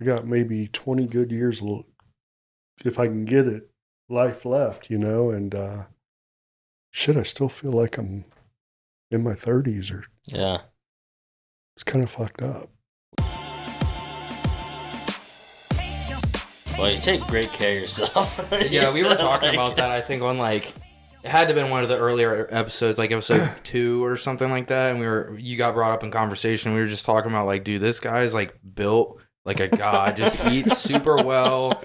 I got maybe 20 good years, if I can get it, life left, and shit, I still feel like I'm in my 30s, or Yeah. it's kind of fucked up. Well, you take great care of yourself. Yeah, we were talking about that, I think, on it had to have been one of the earlier episodes, like episode 2 or something like that. And you got brought up in conversation. We were just talking about, dude, this guy's built like a god, just eats super well.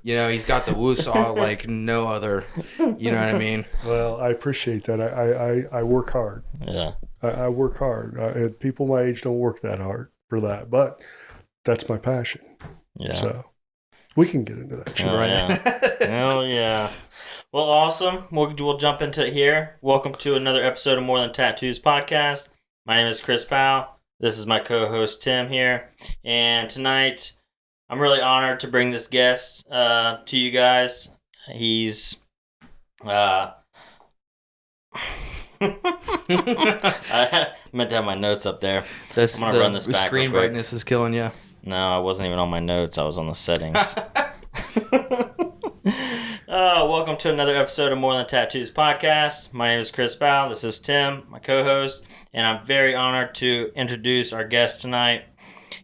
He's got the woosah like no other. You know what I mean? Well, I appreciate that. I work hard. Yeah. I work hard. People my age don't work that hard for that, but that's my passion. Yeah. So we can get into that shit, Oh, right? Yeah. Hell yeah. Well, awesome. We'll jump into it here. Welcome to another episode of More Than Tattoos podcast. My name is Chris Powell. This is my co-host Tim here. And tonight, I'm really honored to bring this guest to you guys. He's... I meant to have my notes up there. I'm going to run this back. Screen brightness is killing you. No, I wasn't even on my notes. I was on the settings. Welcome to another episode of More Than Tattoos podcast. My name is Chris Powell. This is Tim, my co-host, and I'm very honored to introduce our guest tonight.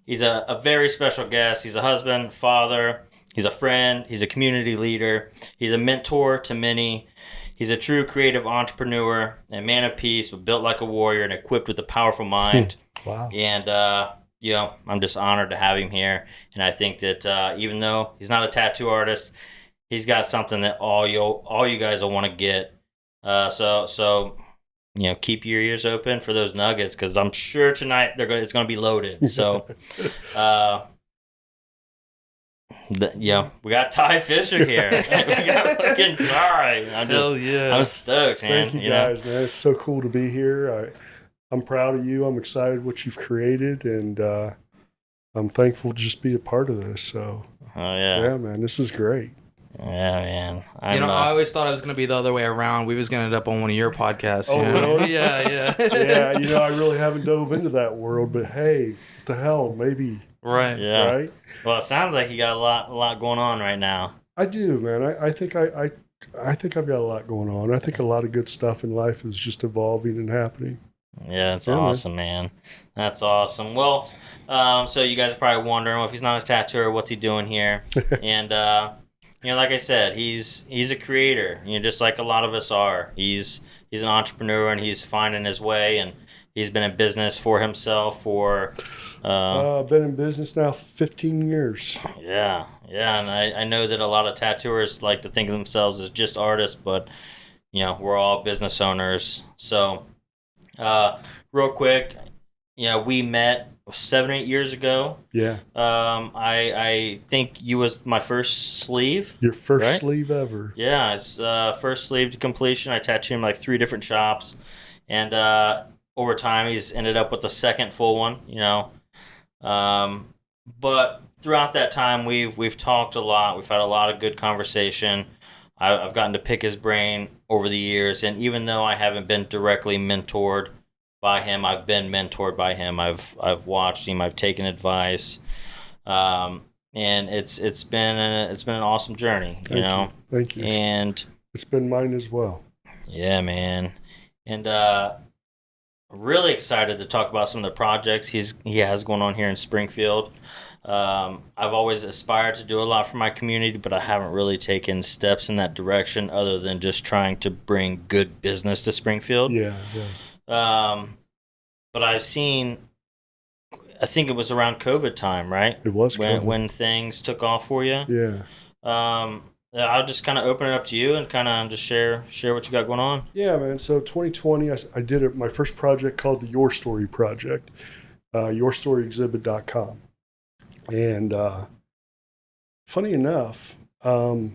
He's a very special guest. He's a husband, father, he's a friend, he's a community leader, he's a mentor to many. He's a true creative entrepreneur and man of peace, but built like a warrior and equipped with a powerful mind. Wow. And, I'm just honored to have him here. And I think that even though he's not a tattoo artist, he's got something that all you guys will want to get. So keep your ears open for those nuggets, because I'm sure tonight it's going to be loaded. So, we got Ty Fischer here. We got fucking Ty. I'm stoked, man. Thank you guys, man. It's so cool to be here. I'm proud of you. I'm excited what you've created, and I'm thankful to just be a part of this. So, yeah, man, this is great. Yeah, man. I always thought it was going to be the other way around. We was going to end up on one of your podcasts. Oh, really? Yeah. Yeah, I really haven't dove into that world, but hey, what the hell, maybe. Right. Yeah. Right? Well, it sounds like you got a lot going on right now. I do, man. I think I think I've got a lot going on. I think a lot of good stuff in life is just evolving and happening. Yeah, that's awesome, man. That's awesome. Well, so you guys are probably wondering, well, if he's not a tattooer, what's he doing here? And like I said, he's a creator. Just like a lot of us are. He's an entrepreneur, and he's finding his way, and he's been in business for himself for. Been in business now 15 years. Yeah, and I know that a lot of tattooers like to think of themselves as just artists, but we're all business owners. So, real quick, we met 7 or 8 years ago. Yeah. I think you was my first sleeve. Your first right? sleeve ever. Yeah, it's first sleeve to completion. I tattooed him 3 different shops, and over time he's ended up with the second full one. But throughout that time we've talked a lot. We've had a lot of good conversation. I've gotten to pick his brain over the years, and even though I haven't been directly mentored by him, I've been mentored by him. I've watched him. I've taken advice, and it's been an awesome journey. Thank you. And it's been mine as well. Yeah, man. And really excited to talk about some of the projects he has going on here in Springfield. I've always aspired to do a lot for my community, but I haven't really taken steps in that direction other than just trying to bring good business to Springfield. Yeah. But I've seen, I think it was around COVID time, right? It was when things took off for you. Yeah. I'll just kind of open it up to you and kind of just share what you got going on. Yeah, man. So 2020, I did my first project called the Your Story Project, yourstoryexhibit.com. And funny enough, I'll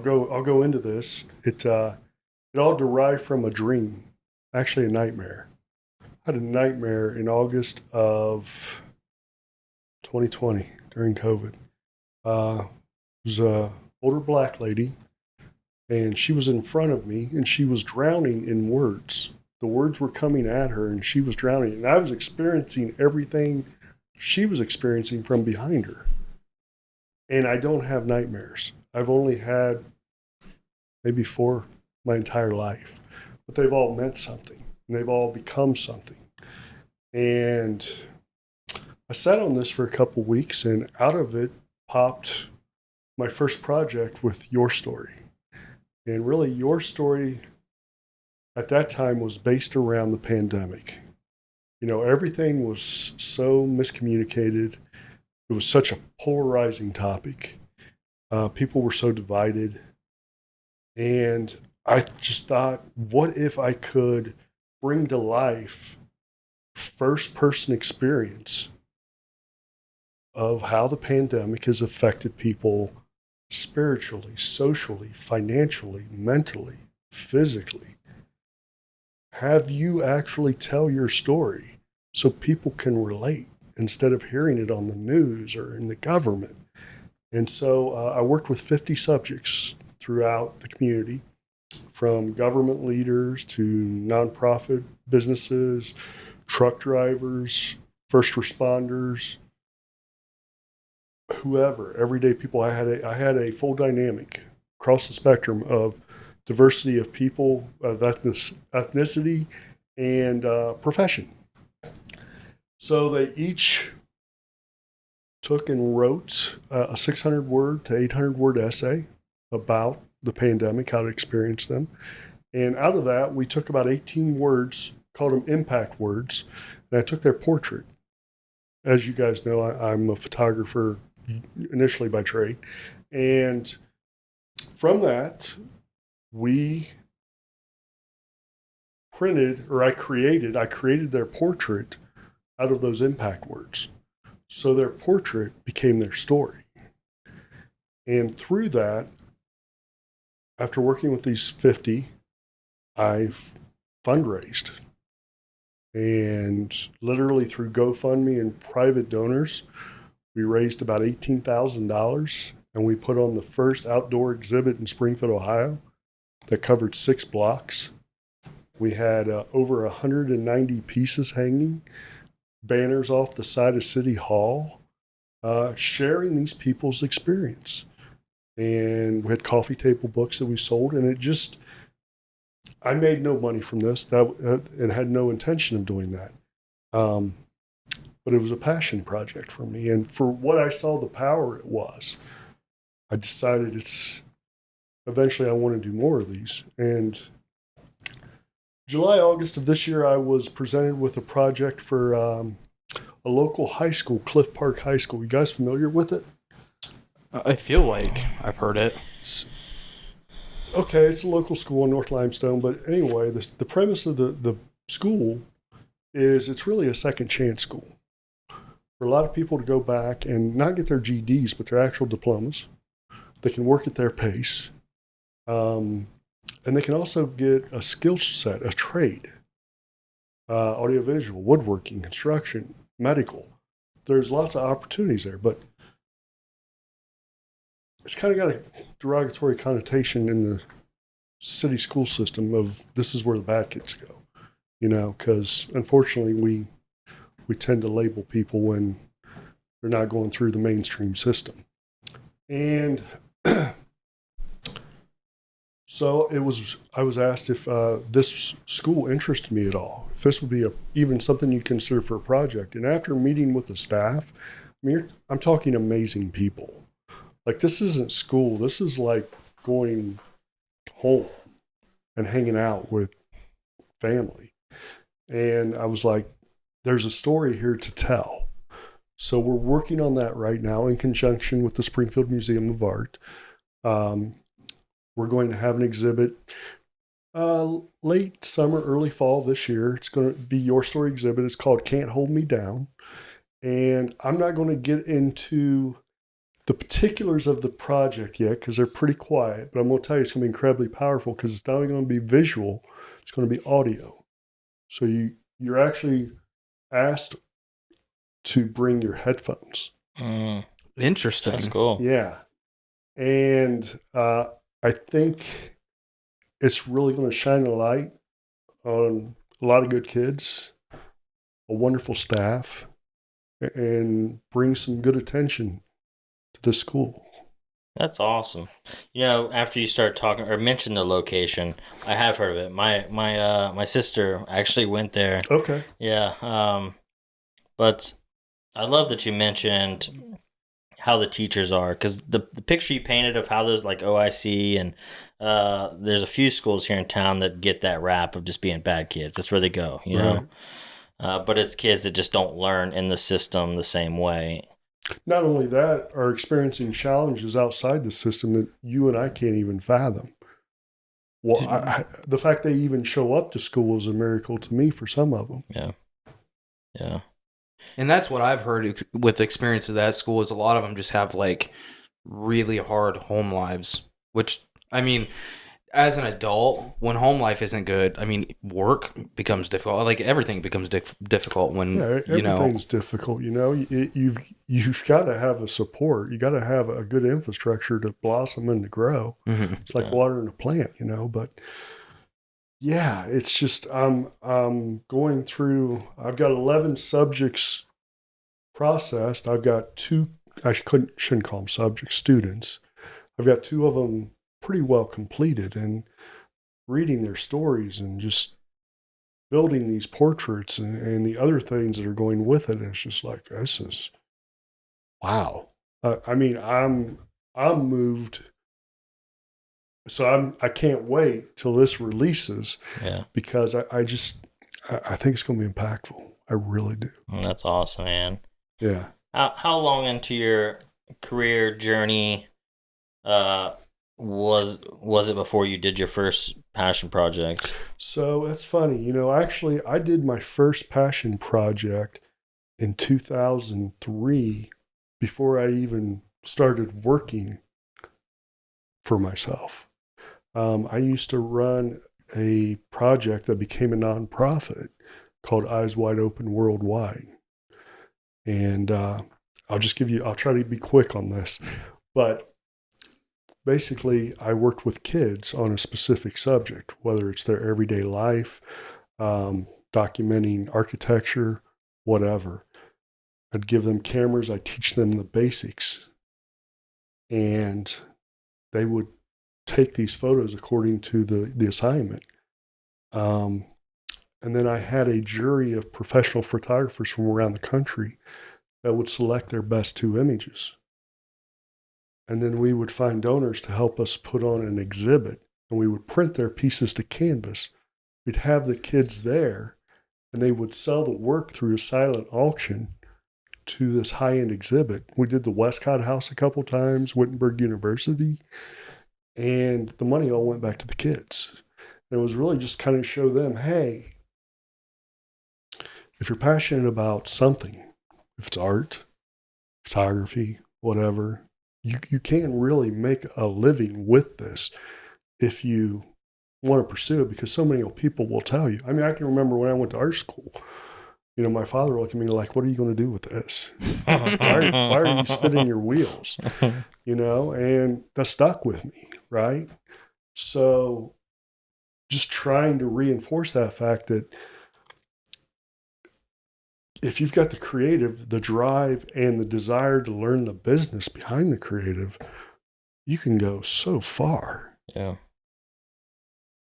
go into this. It all derived from a dream, actually a nightmare. I had a nightmare in August of 2020 during COVID. It was a older black lady, and she was in front of me, and she was drowning in words. The words were coming at her, and she was drowning. And I was experiencing everything she was experiencing from behind her. And I don't have nightmares. I've only had maybe 4 my entire life, but they've all meant something and they've all become something. And I sat on this for a couple weeks, and out of it popped my first project with Your Story. And really, Your Story at that time was based around the pandemic. You know, everything was so miscommunicated. It was such a polarizing topic. People were so divided. And I just thought, what if I could bring to life first person experience of how the pandemic has affected people spiritually, socially, financially, mentally, physically. Have you actually tell your story so people can relate instead of hearing it on the news or in the government? And so I worked with 50 subjects throughout the community, from government leaders to nonprofit businesses, truck drivers, first responders, whoever, everyday people. I had a full dynamic across the spectrum of diversity of people, of ethnicity, and profession. So they each took and wrote a 600 word to 800 word essay about the pandemic, how to experience them. And out of that, we took about 18 words, called them impact words, and I took their portrait. As you guys know, I'm a photographer initially by trade. And from that, we I created their portrait out of those impact words. So their portrait became their story. And through that, after working with these 50, I've fundraised. And literally through GoFundMe and private donors, we raised about $18,000, and we put on the first outdoor exhibit in Springfield, Ohio that covered 6 blocks. We had over 190 pieces hanging, banners off the side of City Hall, sharing these people's experience. And we had coffee table books that we sold, and I made no money from this, and had no intention of doing that. But it was a passion project for me. And for what I saw the power it was, I decided eventually I want to do more of these. And July, August of this year, I was presented with a project for a local high school, Cliff Park High School. You guys familiar with it? I feel like I've heard it. It's a local school in North Limestone. But anyway, the premise of the school is it's really a second chance school for a lot of people to go back and not get their GEDs, but their actual diplomas. They can work at their pace. And they can also get a skill set, a trade, audiovisual, woodworking, construction, medical. There's lots of opportunities there, but it's kind of got a derogatory connotation in the city school system of this is where the bad kids go, because unfortunately we tend to label people when they're not going through the mainstream system. And so I was asked if this school interested me at all, if this would be even something you'd consider for a project. And after meeting with the staff, I'm talking amazing people. Like, this isn't school. This is like going home and hanging out with family. And I was like, there's a story here to tell. So we're working on that right now in conjunction with the Springfield Museum of Art. We're going to have an exhibit late summer, early fall this year. It's going to be Your Story exhibit. It's called Can't Hold Me Down. And I'm not going to get into the particulars of the project yet because they're pretty quiet, but I'm going to tell you it's going to be incredibly powerful because it's not only going to be visual, it's going to be audio. So you're actually asked to bring your headphones. Interesting. That's cool. Yeah. And I think it's really going to shine a light on a lot of good kids, a wonderful staff, and bring some good attention to the school. That's awesome. After you start talking or mention the location, I have heard of it. My sister actually went there. Okay. Yeah. But I love that you mentioned how the teachers are, because the picture you painted of how there's like OIC and there's a few schools here in town that get that rap of just being bad kids. That's where they go, Right. But it's kids that just don't learn in the system the same way. Not only that, are experiencing challenges outside the system that you and I can't even fathom. Well, the fact they even show up to school is a miracle to me for some of them. Yeah. Yeah. And that's what I've heard with experience of that school is a lot of them just have like really hard home lives, which, I mean, as an adult, when home life isn't good, I mean, work becomes difficult. Like everything becomes difficult when, everything's difficult. You've got to have a support. You got to have a good infrastructure to blossom and to grow. Mm-hmm. It's like watering a plant, but yeah, it's just, I'm going through, I've got 11 subjects processed. I've got shouldn't call them subjects, students. I've got 2 of them pretty well completed, and reading their stories and just building these portraits and the other things that are going with it. It's just like, this is, wow. I mean, I'm moved. So I can't wait till this releases. Yeah. Because I think it's going to be impactful. I really do. That's awesome, man. Yeah. How long into your career journey was it before you did your first passion project? So that's funny. Actually, I did my first passion project in 2003 before I even started working for myself. I used to run a project that became a nonprofit called Eyes Wide Open Worldwide. And I'll try to be quick on this, but basically I worked with kids on a specific subject, whether it's their everyday life, documenting architecture, whatever. I'd give them cameras, I'd teach them the basics, and they would take these photos according to the assignment. And then I had a jury of professional photographers from around the country that would select their best 2 images. And then we would find donors to help us put on an exhibit, and we would print their pieces to canvas. We'd have the kids there, and they would sell the work through a silent auction to this high-end exhibit. We did the Westcott House a couple times, Wittenberg University, and the money all went back to the kids. And it was really just kind of show them, hey, if you're passionate about something, if it's art, photography, whatever, you can really make a living with this if you want to pursue it, because so many people will tell you. I mean, I can remember when I went to art school, my father looked at me like, what are you going to do with this? why are you spinning your wheels? And that stuck with me, right? So just trying to reinforce that fact that if you've got the creative, the drive, and the desire to learn the business behind the creative, you can go so far. Yeah.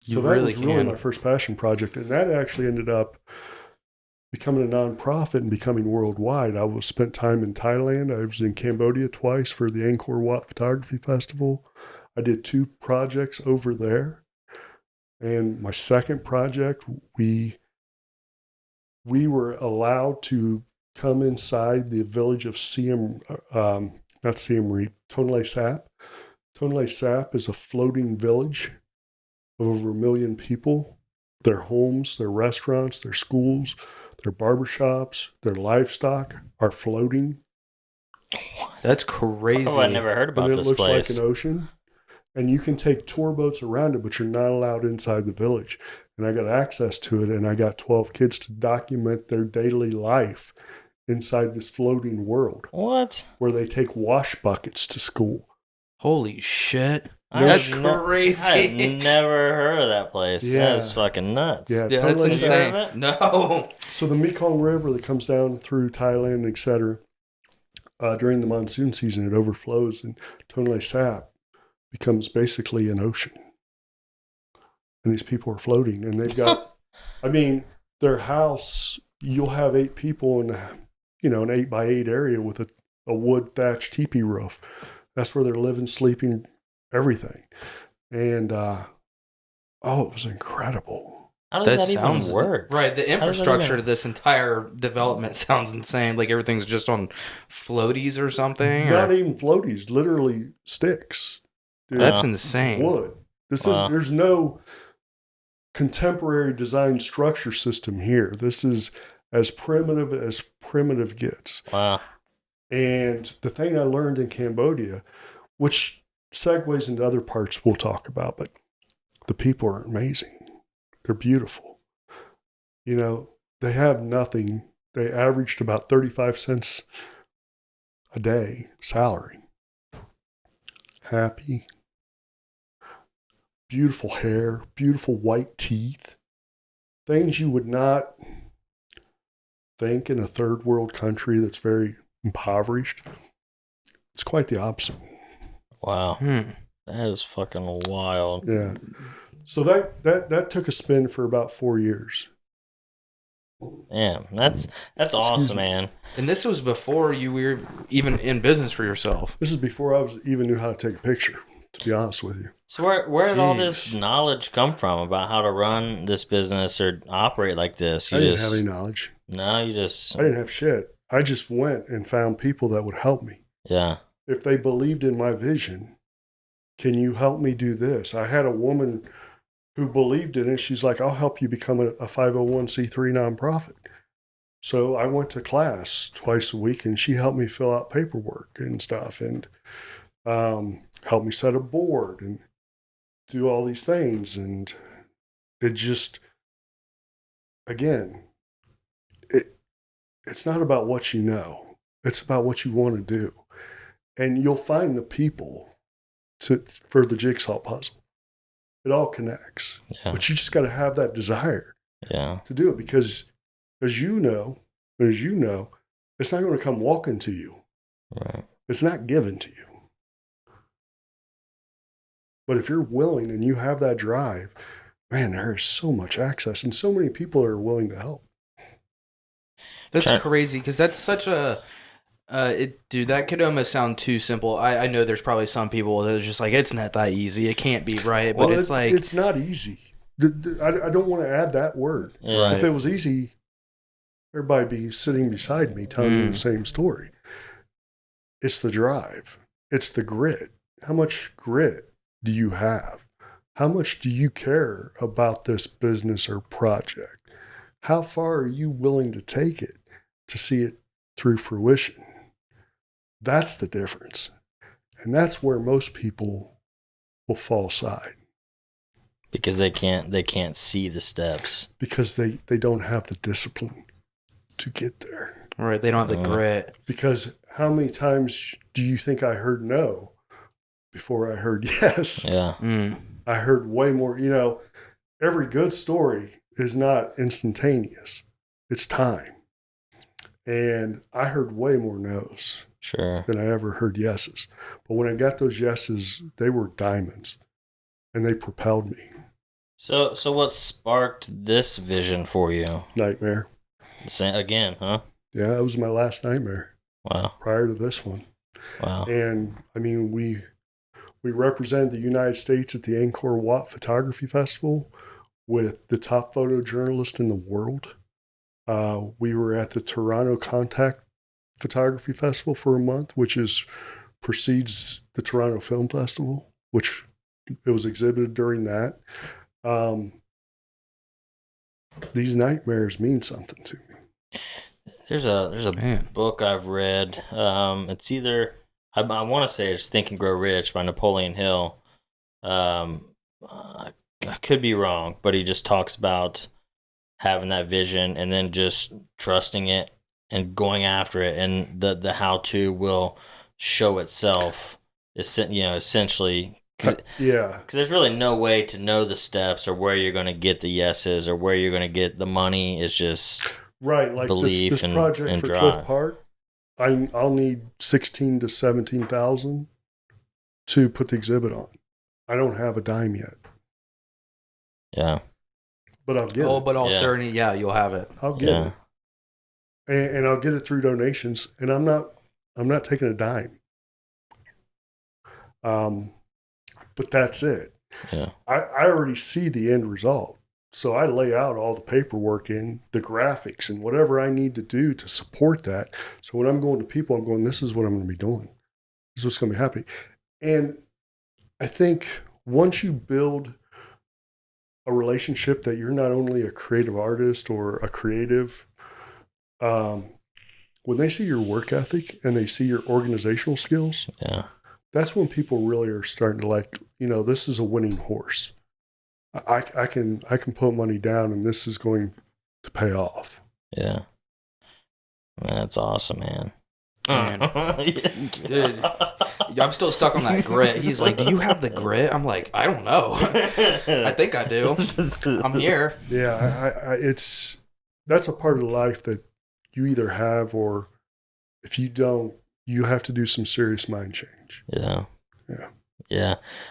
So that was really my first passion project. And that actually ended up becoming a nonprofit and becoming worldwide. I spent time in Thailand. I was in Cambodia twice for the Angkor Wat Photography Festival. I did 2 projects over there. And my second project, we were allowed to come inside the village of Tonle Sap. Tonle Sap is a floating village of over 1 million people. Their homes, their restaurants, their schools, their barbershops, their livestock are floating. That's crazy. Oh, I never heard about this place. And it looks like an ocean. And you can take tour boats around it, but you're not allowed inside the village. And I got access to it, and I got 12 kids to document their daily life inside this floating world. What? Where they take wash buckets to school. Holy shit. That's crazy. I've never heard of that place. Yeah. That's fucking nuts. Yeah, that's insane. It? No. So the Mekong River that comes down through Thailand, etc., during the monsoon season, it overflows, and Tonle Sap becomes basically an ocean. And these people are floating, and they've got, I mean, their house, you'll have 8 people in, an 8x8 area with a wood thatched teepee roof. That's where they're living, sleeping, everything. And, it was incredible. How does that even work? Right, the infrastructure to this entire development sounds insane. Like everything's just on floaties or something. Not even floaties, literally sticks. Dude, that's insane. Wood. There's no contemporary design structure system here. This is as primitive gets. Wow. And the thing I learned in Cambodia, which segues into other parts we'll talk about, but the people are amazing. They're beautiful. They have nothing. They averaged about 35 cents a day salary. Happy. Beautiful hair, beautiful white teeth. Things you would not think in a third world country that's very impoverished. It's quite the opposite. Wow. That is fucking wild. Yeah. So that took a spin for about 4 years. Yeah, that's awesome, man. And this was before you were even in business for yourself. This is before I even knew how to take a picture, to be honest with you. So where did all this knowledge come from about how to run this business or operate like this? I didn't have any knowledge. No, I didn't have shit. I just went and found people that would help me. Yeah. If they believed in my vision, can you help me do this? I had a woman who believed in it. She's like, I'll help you become a 501c3 nonprofit. So I went to class twice a week, and she helped me fill out paperwork and stuff, and helped me set a board and do all these things. And it just, again, it's not about what you know. It's about what you want to do. And you'll find the people for the jigsaw puzzle. It all connects. Yeah. But you just got to have that desire to do it, because as you know, it's not going to come walking to you. Right. It's not given to you. But if you're willing and you have that drive, man, there is so much access and so many people are willing to help. That's crazy, because that's such a... dude, that could almost sound too simple. I know there's probably some people that are just like, it's not that easy. It can't be, right? But it's like... It's not easy. I don't want to add that word. Right. If it was easy, everybody'd be sitting beside me telling me the same story. It's the drive. It's the grit. How much grit do you have? How much do you care about this business or project? How far are you willing to take it to see it through fruition? That's the difference. And that's where most people will fall aside. Because they can't see the steps. Because they don't have the discipline to get there. Right, they don't have the grit. Because how many times do you think I heard no before I heard yes? Yeah. I heard way more. Every good story is not instantaneous. It's time. And I heard way more no's than I ever heard yeses. But when I got those yeses, they were diamonds, and they propelled me. So what sparked this vision for you? Nightmare. Again, huh? Yeah, it was my last nightmare. Wow. Prior to this one. Wow. And I mean, we represented the United States at the Angkor Wat Photography Festival with the top photojournalist in the world. We were at the Toronto Contact Photography Festival for a month, which precedes the Toronto Film Festival, which it was exhibited during that. These nightmares mean something to me. There's a book I've read. It's either I want to say it's Think and Grow Rich by Napoleon Hill. I could be wrong, but he just talks about having that vision and then just trusting it and going after it, and the how-to will show itself. Essentially, because there's really no way to know the steps or where you're going to get the yeses or where you're going to get the money. It's just right, like belief this project and for drive. Cliff Park. I'll need 16 to 17,000 to put the exhibit on. I don't have a dime yet. Yeah. But I'll get it. But all certainty, you'll have it. I'll get it. And I'll get it through donations, and I'm not taking a dime. But that's it. Yeah. I already see the end result. So I lay out all the paperwork in the graphics and whatever I need to do to support that. So when I'm going to people, I'm going, this is what I'm going to be doing. This is what's going to be happening. And I think once you build a relationship that you're not only a creative artist or a creative, when they see your work ethic and they see your organizational skills, that's when people really are starting to like, this is a winning horse. I can put money down and this is going to pay off. Yeah. That's awesome, man. Dude, I'm still stuck on that grit. He's like, do you have the grit? I'm like, I don't know. I think I do. I'm here. Yeah, that's a part of life that you either have, or if you don't, you have to do some serious mind change. Yeah.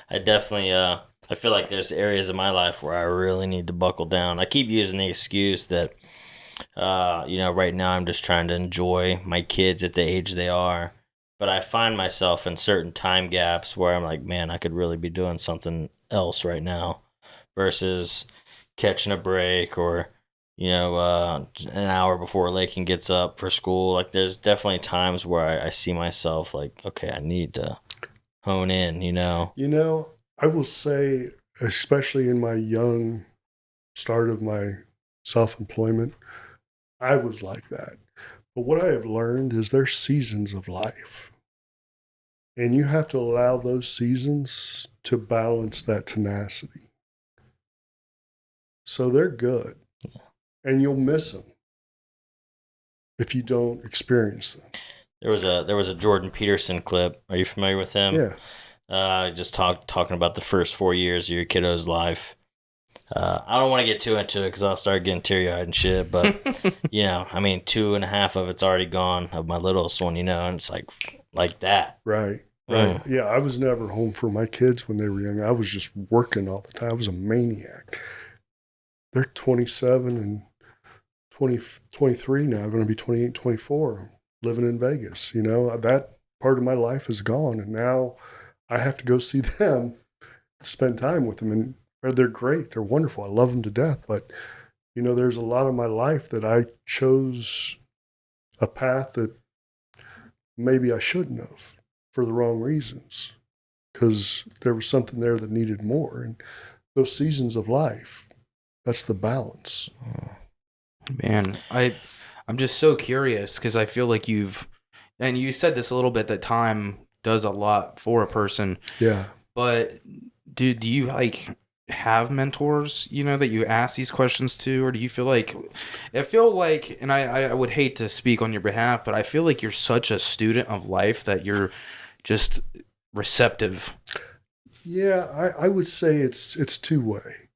I definitely I feel like there's areas of my life where I really need to buckle down. I keep using the excuse that right now I'm just trying to enjoy my kids at the age they are. But I find myself in certain time gaps where I'm like, man, I could really be doing something else right now versus catching a break or, an hour before Lakin gets up for school. Like, there's definitely times where I see myself like, okay, I need to hone in, I will say, especially in my young start of my self-employment, I was like that. But what I have learned is there's seasons of life. And you have to allow those seasons to balance that tenacity. So they're good. And you'll miss them if you don't experience them. There was a Jordan Peterson clip. Are you familiar with him? Yeah. Just talking about the first 4 years of your kiddo's life. I don't want to get too into it because I'll start getting teary-eyed and shit. But, 2.5 of it's already gone of my littlest one, and it's like that. Right. Yeah, I was never home for my kids when they were young. I was just working all the time. I was a maniac. They're 27 and 23 now, going to be 28, 24, living in Vegas. That part of my life is gone. And now I have to go see them, spend time with them. And they're great. They're wonderful. I love them to death. But, there's a lot of my life that I chose a path that maybe I shouldn't have for the wrong reasons, because there was something there that needed more. And those seasons of life, that's the balance. Man, I'm just so curious because I feel like you said this a little bit, that time does a lot for a person. Yeah. But do you have mentors, that you ask these questions to, or do you feel like, and I would hate to speak on your behalf, but I feel like you're such a student of life that you're just receptive. Yeah, I would say it's two-way.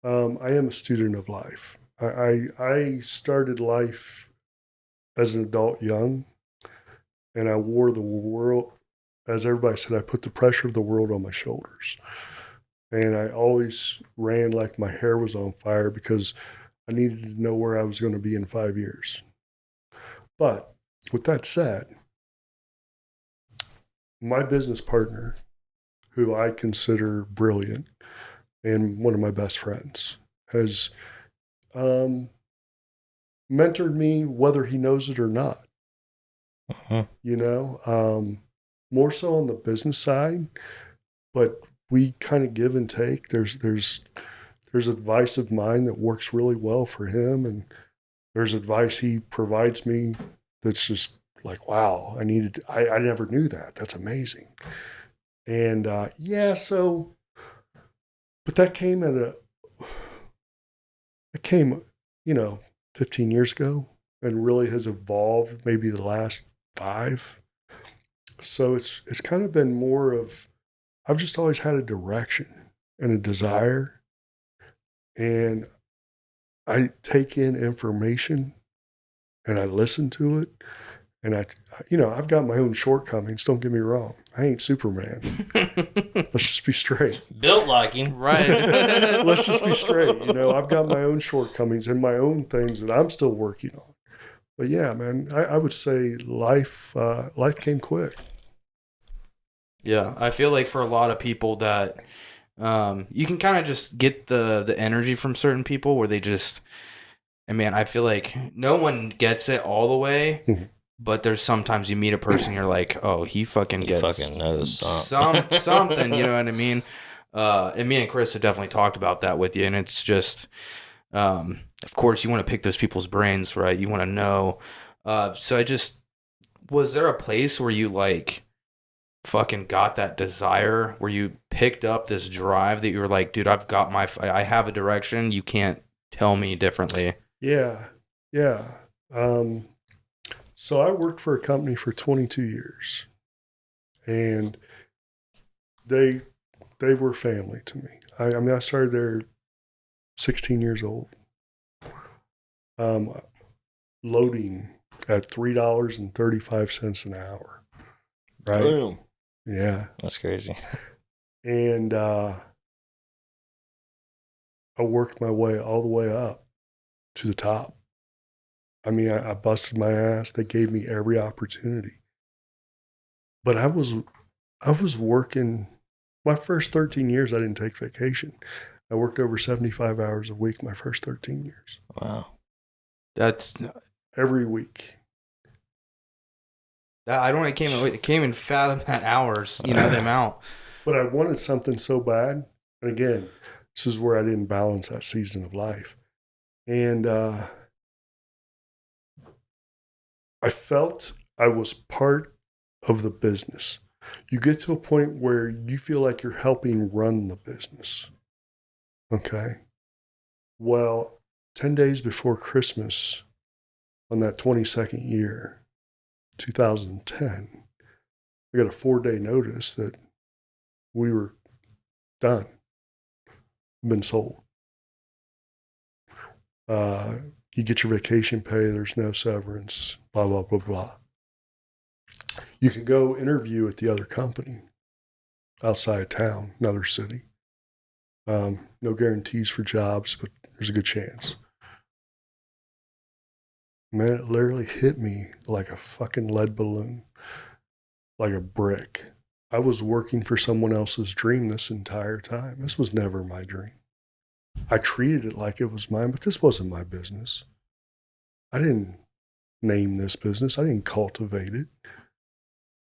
I am a student of life. I started life as an adult young, and I wore the world, as everybody said, I put the pressure of the world on my shoulders. And I always ran like my hair was on fire because I needed to know where I was going to be in 5 years. But with that said, my business partner, who I consider brilliant and one of my best friends, has mentored me whether he knows it or not. More so on the business side, but we kind of give and take. There's advice of mine that works really well for him, and there's advice he provides me that's just like, wow, I never knew that. That's amazing. And but that came 15 years ago, and really has evolved maybe the last 5. So it's kind of been more of, I've just always had a direction and a desire, and I take in information and I listen to it, And I've got my own shortcomings. Don't get me wrong. I ain't Superman. Let's just be straight. Built like him. Right. Let's just be straight. I've got my own shortcomings and my own things that I'm still working on. But yeah, man, I would say life came quick. Yeah, I feel like for a lot of people that you can kind of just get the energy from certain people where they just, I feel like no one gets it all the way. But there's sometimes you meet a person, you're like, oh, he fucking knows something, you know what I mean? And me and Chris have definitely talked about that with you. And it's just, of course, you want to pick those people's brains, right? You want to know. Was there a place where you like fucking got that desire, where you picked up this drive that you were like, dude, I have a direction. You can't tell me differently. Yeah. So I worked for a company for 22 years, and they were family to me. I started there 16 years old, loading at $3.35 an hour, right? Boom. Yeah. That's crazy. And I worked my way all the way up to the top. I busted my ass. They gave me every opportunity. But I was working, my first 13 years, I didn't take vacation. I worked over 75 hours a week my first 13 years. Wow. That's every week. I don't know, it can't even fathom that hours, the amount. But I wanted something so bad. And again, this is where I didn't balance that season of life. And I felt I was part of the business. You get to a point where you feel like you're helping run the business. Okay. Well, 10 days before Christmas, on that 22nd year, 2010, I got a 4-day notice that we were done, been sold. You get your vacation pay, there's no severance, blah, blah, blah, blah. You can go interview at the other company outside town, another city. No guarantees for jobs, but there's a good chance. Man, it literally hit me like a fucking lead balloon, like a brick. I was working for someone else's dream this entire time. This was never my dream. I treated it like it was mine, but this wasn't my business. I didn't name this business. I didn't cultivate it.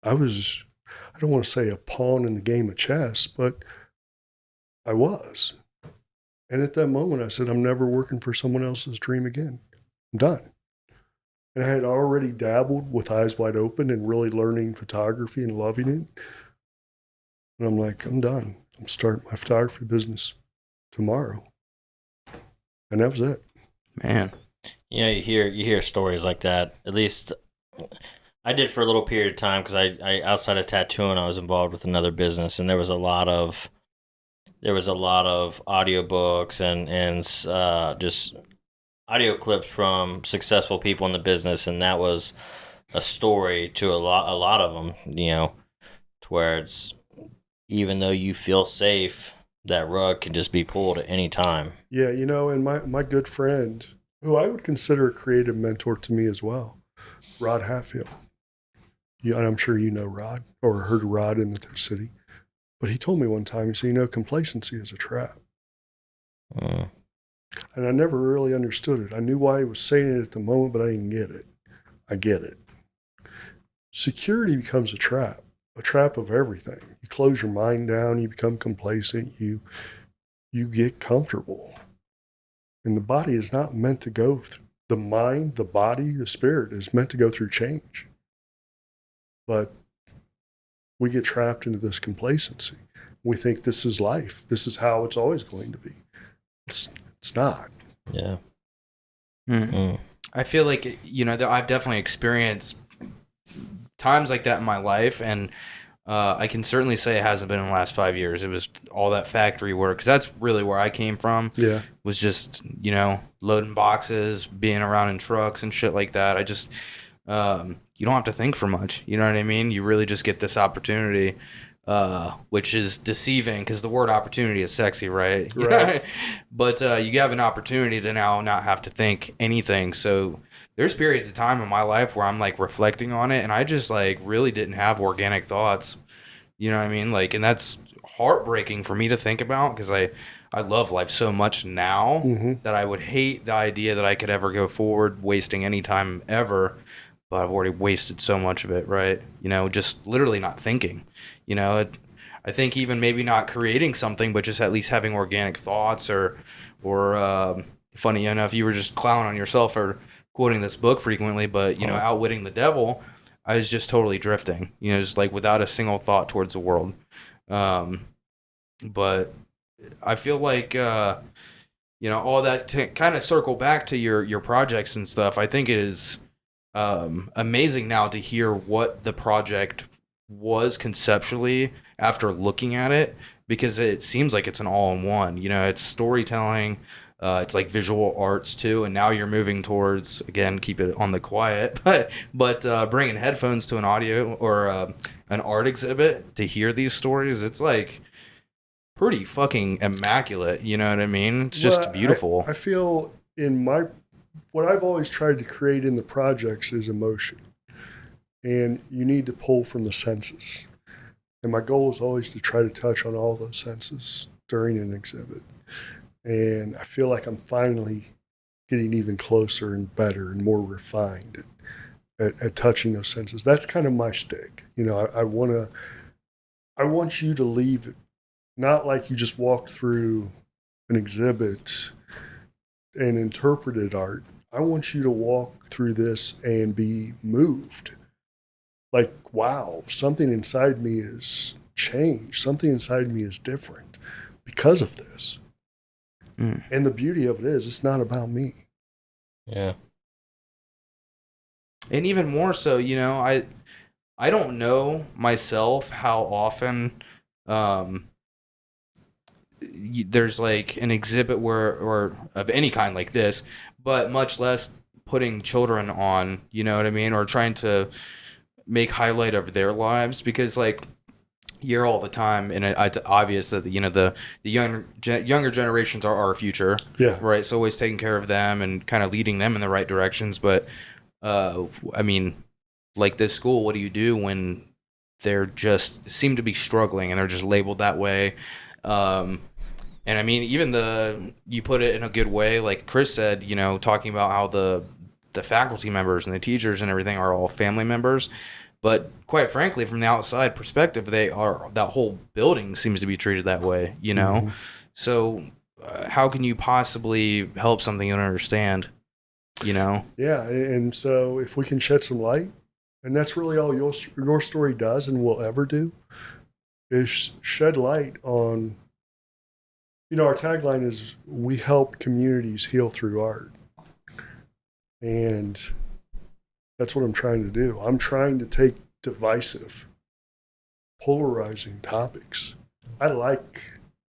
I don't want to say a pawn in the game of chess, but I was. And at that moment, I said, I'm never working for someone else's dream again. I'm done. And I had already dabbled with Eyes Wide Open and really learning photography and loving it. And I'm like, I'm done. I'm starting my photography business tomorrow. And that was it. Man. You hear stories like that. At least I did for a little period of time, because I outside of tattooing, I was involved with another business, and there was a lot of audiobooks and just audio clips from successful people in the business, and that was a story to a lot of them, to where it's, even though you feel safe, that rug can just be pulled at any time. Yeah, and my good friend, who I would consider a creative mentor to me as well, Rod Hatfield. And I'm sure you know Rod, or heard of Rod in the city. But he told me one time, he said, complacency is a trap. And I never really understood it. I knew why he was saying it at the moment, but I didn't get it. I get it. Security becomes a trap of everything. You close your mind down, you become complacent, you get comfortable. And the body is not meant to go through, the mind, the body, the spirit is meant to go through change. But we get trapped into this complacency. We think this is life. This is how it's always going to be. It's not. Yeah. Mm-hmm. I feel like, I've definitely experienced times like that in my life, and I can certainly say it hasn't been in the last 5 years. It was all that factory work, because that's really where I came from. Yeah. Was just, loading boxes, being around in trucks and shit like that. I just, you don't have to think for much. You know what I mean? You really just get this opportunity, which is deceiving because the word opportunity is sexy, right? Right. But you have an opportunity to now not have to think anything. So there's periods of time in my life where I'm like reflecting on it, and I just like really didn't have organic thoughts. You know what I mean? Like, and that's heartbreaking for me to think about because I love life so much now Mm-hmm. that I would hate the idea that I could ever go forward wasting any time ever. But I've already wasted so much of it, right? You know, just literally not thinking. You know, I think even maybe not creating something, but just at least having organic thoughts or funny enough, you were just clowning on yourself for quoting this book frequently, but, you know, Outwitting the Devil, I was just totally drifting, you know, just like without a single thought towards the world. But I feel like, you know, all that to kind of circle back to your projects and stuff, I think it is amazing now to hear what the project was conceptually after looking at it, because it seems like it's an all-in-one. You know, it's storytelling, it's like visual arts too, and now you're moving towards, again, keep it on the quiet, but bringing headphones to an audio or an art exhibit to hear these stories. It's like pretty fucking immaculate. You know what I mean? It's just Well, beautiful. I feel what I've always tried to create in the projects is emotion. And you need to pull from the senses. And my goal is always to try to touch on all those senses during an exhibit. And I feel like I'm finally getting even closer and better and more refined at touching those senses. That's kind of my stick. You know, I want you to leave it not like you just walked through an exhibit and interpreted art. I want you to walk through this and be moved. Like, wow, something inside me is changed. Something inside me is different because of this. Mm. And the beauty of it is, it's not about me. Yeah. And even more so, you know, I don't know myself how often there's like an exhibit where or of any kind like this, but much less putting children on, you know what I mean, or trying to make highlight of their lives, because like you're all the time, and it's obvious that you know the younger generations are our future, Yeah. right? So always taking care of them and kind of leading them in the right directions. But I mean, like this school, what do you do when they're just seem to be struggling and they're just labeled that way? And I mean, even you put it in a good way, like Chris said, you know, talking about how the faculty members and the teachers and everything are all family members. But quite frankly, from the outside perspective, that whole building seems to be treated that way, you know? Mm-hmm. So how can you possibly help something you don't understand, you know? Yeah. And so if we can shed some light, and that's really all your story does and will ever do, is shed light on, you know, our tagline is, we help communities heal through art. And that's what I'm trying to do. I'm trying to take divisive, polarizing topics. I like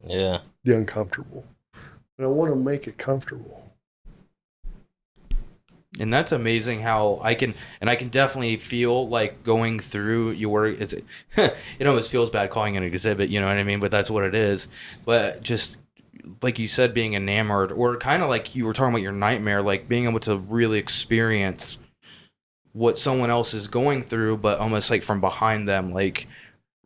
Yeah. the uncomfortable, and I want to make it comfortable. And that's amazing how I can definitely feel like going through your, it almost feels bad calling it an exhibit, you know what I mean? But that's what it is. But just like you said, being enamored, or kind of like you were talking about your nightmare, like being able to really experience what someone else is going through, but almost like from behind them, like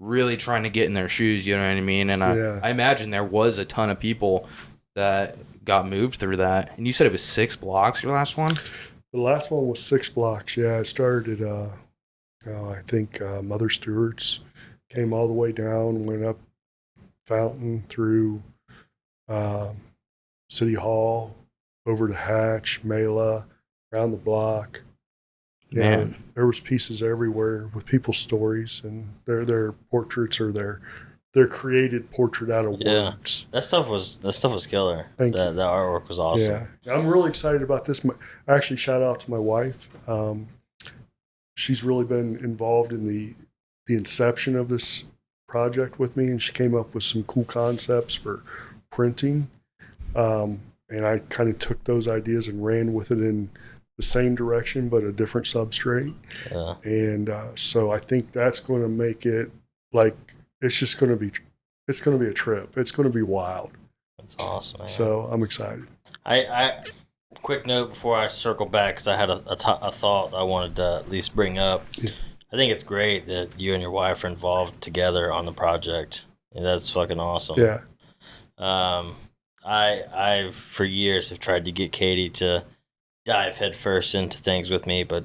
really trying to get in their shoes, you know what I mean? And I imagine there was a ton of people that got moved through that. And you said it was 6 blocks, your last one? The last one was 6 blocks. Yeah, it started at, I think Mother Stewart's, came all the way down, went up Fountain through City Hall, over to Hatch, Mela, around the block. Yeah, Man. there was pieces everywhere with people's stories, and their portraits or their created portrait out of words. That stuff was killer. Thank The artwork was awesome. Yeah, I'm really excited about this. Actually, shout out to my wife. She's really been involved in the inception of this project with me, and she came up with some cool concepts for printing. And I kind of took those ideas and ran with it in the same direction but a different substrate. Yeah. And so I think that's going to make it like it's just going to be a trip. It's going to be wild. That's awesome, man. So I'm excited. I quick note before I circle back, because I had a thought I wanted to at least bring up. Yeah. I think it's great that you and your wife are involved together on the project. And that's fucking awesome. Yeah. I for years have tried to get Katie to dive headfirst into things with me, but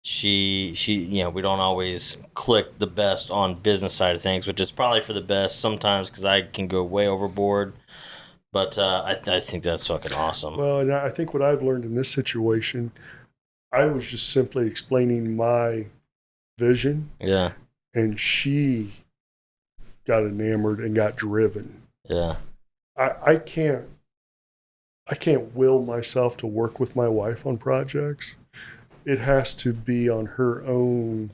she you know, we don't always click the best on business side of things, which is probably for the best sometimes because I can go way overboard. But I think that's fucking awesome. Well, and I think what I've learned in this situation, I was just simply explaining my vision, Yeah. and she got enamored and got driven. Yeah. I can't will myself to work with my wife on projects. It has to be on her own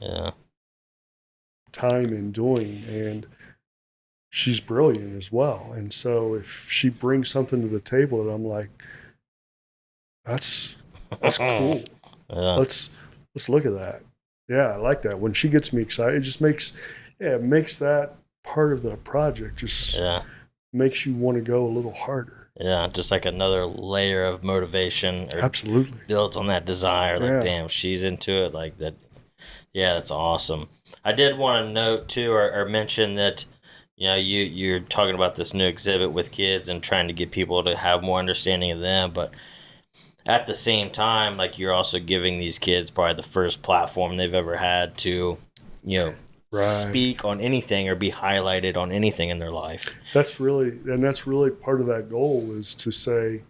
time and doing, and she's brilliant as well. And so if she brings something to the table that I'm like, that's cool. Yeah. Let's look at that. Yeah, I like that. When she gets me excited, it just makes that part of the project just makes you want to go a little harder. Yeah, just like another layer of motivation. Or Absolutely. builds on that desire. Like, Yeah. damn, she's into it. Like that. Yeah, that's awesome. I did want to note too, or mention that, you know, you're talking about this new exhibit with kids and trying to get people to have more understanding of them, but at the same time, like, you're also giving these kids probably the first platform they've ever had to, you know, speak on anything or be highlighted on anything in their life. That's really part of that goal, is to say,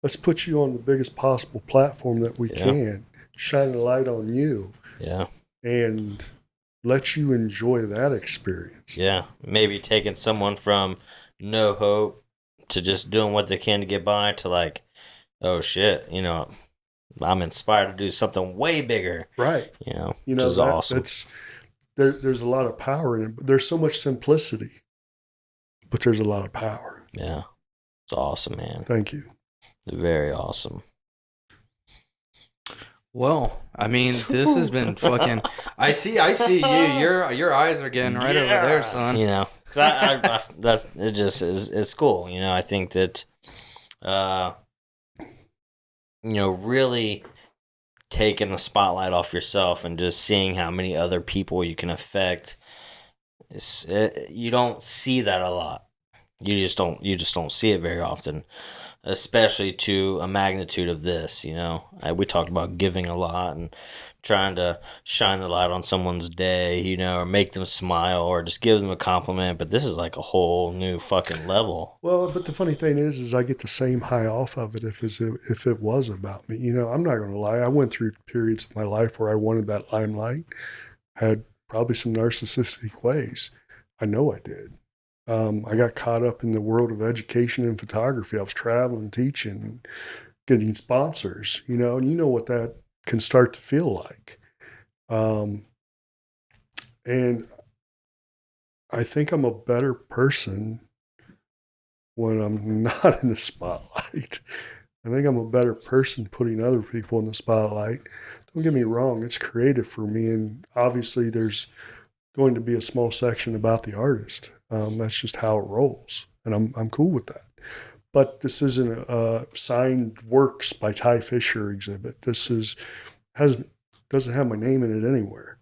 let's put you on the biggest possible platform that we can, shine a light on you. Yeah. And let you enjoy that experience. Yeah. Maybe taking someone from no hope to just doing what they can to get by to like, oh shit, you know, I'm inspired to do something way bigger. Right. You know, which is awesome. There's a lot of power in it, but there's so much simplicity, but there's a lot of power. Yeah. It's awesome, man. Thank you. Very awesome. Well, I mean, this has been fucking. I see you. Your eyes are getting right over there, son. You know, because I that's it. Just is it's cool. You know, I think that, you know, really taking the spotlight off yourself and just seeing how many other people you can affect. You don't see that a lot. You just don't see it very often, especially to a magnitude of this. You know, we talked about giving a lot and trying to shine the light on someone's day, you know, or make them smile or just give them a compliment. But this is like a whole new fucking level. Well, but the funny thing is I get the same high off of it if it was about me. You know, I'm not going to lie. I went through periods of my life where I wanted that limelight, had probably some narcissistic ways. I know I did. I got caught up in the world of education and photography. I was traveling, teaching, getting sponsors, you know, and you know what that can start to feel like. And I think I'm a better person when I'm not in the spotlight. I think I'm a better person putting other people in the spotlight. Don't get me wrong, it's creative for me, and obviously there's going to be a small section about the artist. That's just how it rolls, and I'm cool with that. But this isn't a signed works by Ty Fischer exhibit. This doesn't have my name in it anywhere.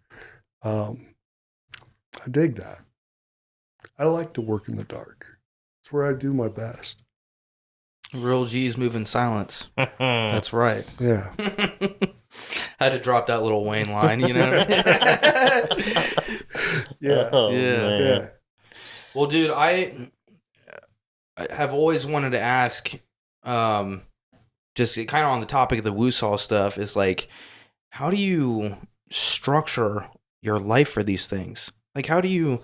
I dig that. I like to work in the dark. It's where I do my best. Real G's move in silence. That's right. Yeah. Had to drop that little Wayne line, you know? Yeah. Oh, Yeah. Well, dude, I have always wanted to ask, just kind of on the topic of the Woosall stuff, is like, how do you structure your life for these things? Like, how do you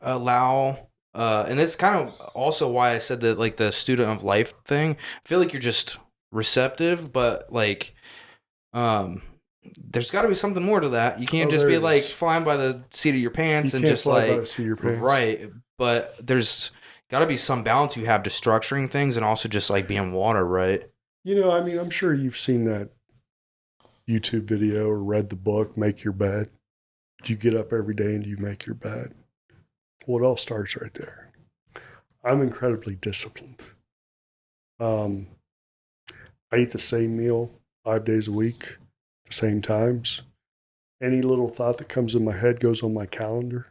allow, and it's kind of also why I said that, like, the student of life thing, I feel like you're just receptive, but like, there's got to be something more to that. You can't just be like flying by the seat of your pants and just like, right. But there's got to be some balance you have to structuring things and also just like being water, right? I mean, I'm sure you've seen that YouTube video or read the book, Make Your Bed. You get up every day and you make your bed. Well, it all starts right there. I'm incredibly disciplined. I eat the same meal 5 days a week, the same times. Any little thought that comes in my head goes on my calendar,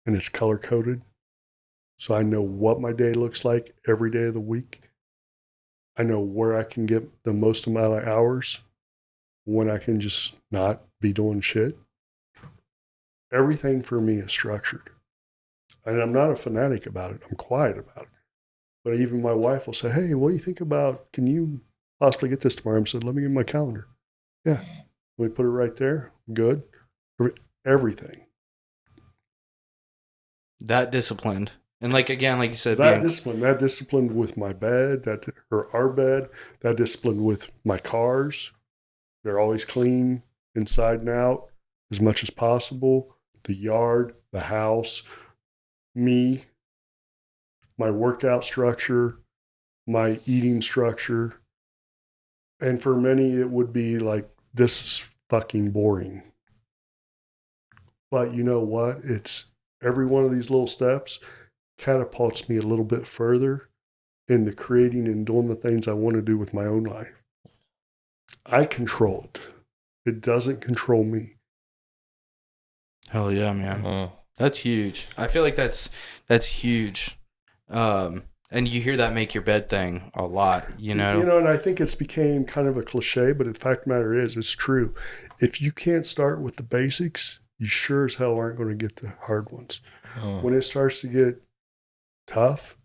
and it's color coded. So I know what my day looks like every day of the week. I know where I can get the most amount of hours, when I can just not be doing shit. Everything for me is structured. And I'm not a fanatic about it. I'm quiet about it. But even my wife will say, hey, what do you think about, can you possibly get this tomorrow? I said, let me get my calendar. Yeah. We put it right there. Good. Everything. That disciplined. And like, again, like you said, that disciplined with my bed, our bed, that disciplined with my cars. They're always clean inside and out as much as possible. The yard, the house, me, my workout structure, my eating structure. And for many, it would be like, this is fucking boring. But you know what? It's every one of these little steps catapults me a little bit further into creating and doing the things I want to do with my own life. I control it. It doesn't control me. Hell yeah, man. That's huge. I feel like that's huge. And you hear that make your bed thing a lot, and I think it's became kind of a cliche, but the fact of the matter is, it's true. If you can't start with the basics, you sure as hell aren't going to get the hard ones. When it starts to get tough,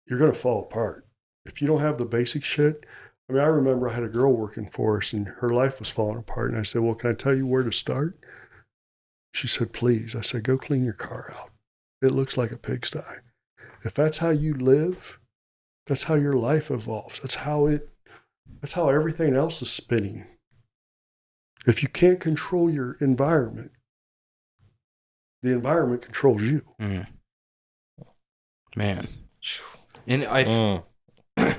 you're going to fall apart. If you don't have the basic shit, I mean, I remember I had a girl working for us and her life was falling apart. And I said, well, can I tell you where to start? She said, please. I said, go clean your car out. It looks like a pigsty. If that's how you live, that's how your life evolves. That's how everything else is spinning. If you can't control your environment, the environment controls you. Man. And I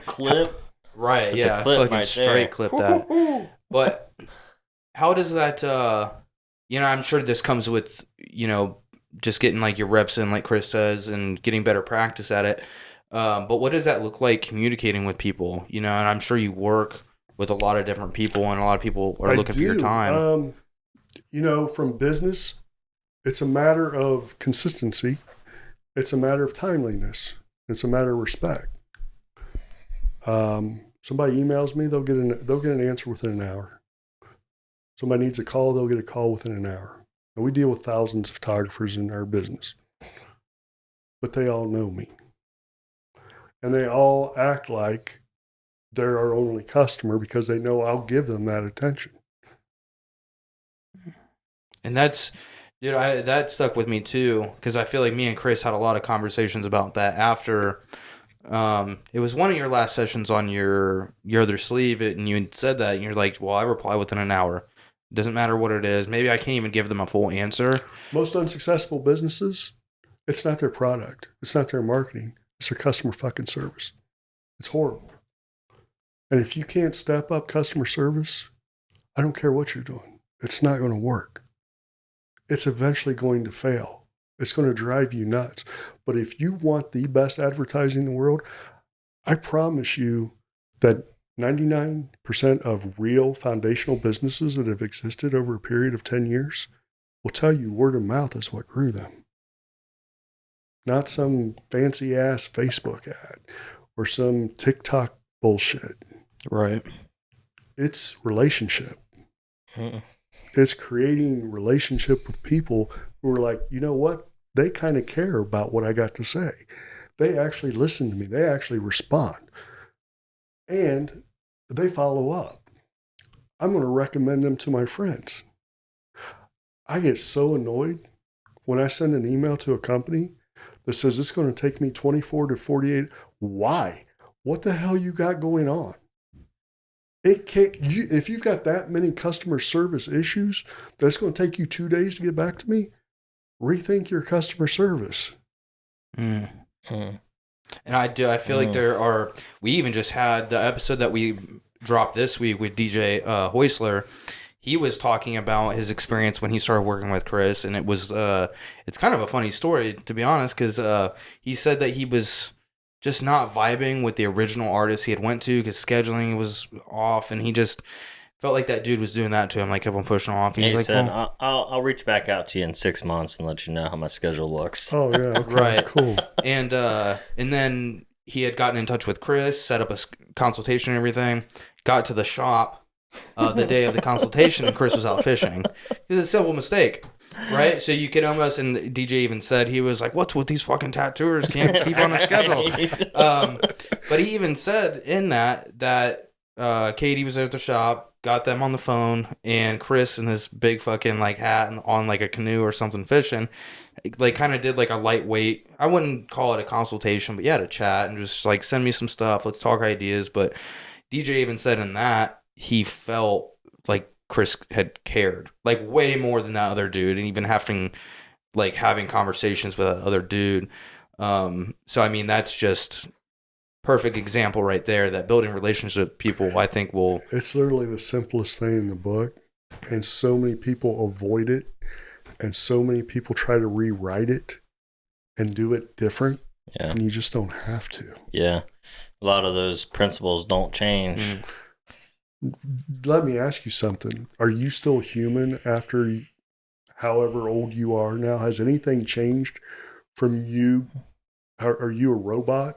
clip. Right, That's yeah. a clip Fucking right straight there. clip that. But how does that I'm sure this comes with, just getting like your reps in like Chris does and getting better practice at it. But what does that look like communicating with people? And I'm sure you work with a lot of different people and a lot of people are looking for your time. From business, it's a matter of consistency. It's a matter of timeliness. It's a matter of respect. Somebody emails me, they'll get an answer within an hour. Somebody needs a call, they'll get a call within an hour. And we deal with thousands of photographers in our business. But they all know me. And they all act like they're our only customer because they know I'll give them that attention. And that's, dude, that stuck with me too, because I feel like me and Chris had a lot of conversations about that after. It was one of your last sessions on your other sleeve, and you had said that, and you're like, well, I reply within an hour. Doesn't matter what it is. Maybe I can't even give them a full answer. Most unsuccessful businesses, it's not their product. It's not their marketing. It's their customer fucking service. It's horrible. And if you can't step up customer service, I don't care what you're doing. It's not going to work. It's eventually going to fail. It's going to drive you nuts. But if you want the best advertising in the world, I promise you that 99% of real foundational businesses that have existed over a period of 10 years will tell you word of mouth is what grew them. Not some fancy ass Facebook ad or some TikTok bullshit. Right. It's relationship. It's creating relationship with people who are like, you know what? They kind of care about what I got to say. They actually listen to me. They actually respond. And they follow up. I'm going to recommend them to my friends. I get so annoyed when I send an email to a company that says it's going to take me 24 to 48. Why? What the hell you got going on? It can't. If you've got that many customer service issues that it's going to take you 2 days to get back to me, rethink your customer service. And I feel like there are. We even just had the episode that we dropped this week with DJ Heusler. He was talking about his experience when he started working with Chris, and it was it's kind of a funny story, to be honest, because he said that he was just not vibing with the original artist he had went to because scheduling was off, and he just felt like that dude was doing that to him, like kept on pushing off. He He's said, well, I'll reach back out to you in 6 months and let you know how my schedule looks. Oh yeah, okay, Right. cool. and then he had gotten in touch with Chris, set up a consultation and everything, got to the shop the day of the consultation, and Chris was out fishing. It was a simple mistake, right? So you could almost, and the DJ even said, he was like, what's with these fucking tattooers? Can't keep on a schedule. But he even said in that Katie was at the shop, got them on the phone, and Chris in this big fucking like hat and on like a canoe or something fishing, like kind of did like a lightweight, I wouldn't call it a consultation, but yeah, to chat and just like send me some stuff, let's talk ideas. But DJ even said in that he felt like Chris had cared like way more than that other dude, and even having conversations with that other dude. So I mean, that's just perfect example right there that building relationships with people, I think, will. It's literally the simplest thing in the book, and so many people avoid it, and so many people try to rewrite it and do it different, and you just don't have to. Yeah. A lot of those principles don't change. Let me ask you something. Are you still human after however old you are now? Has anything changed from you? Are you a robot?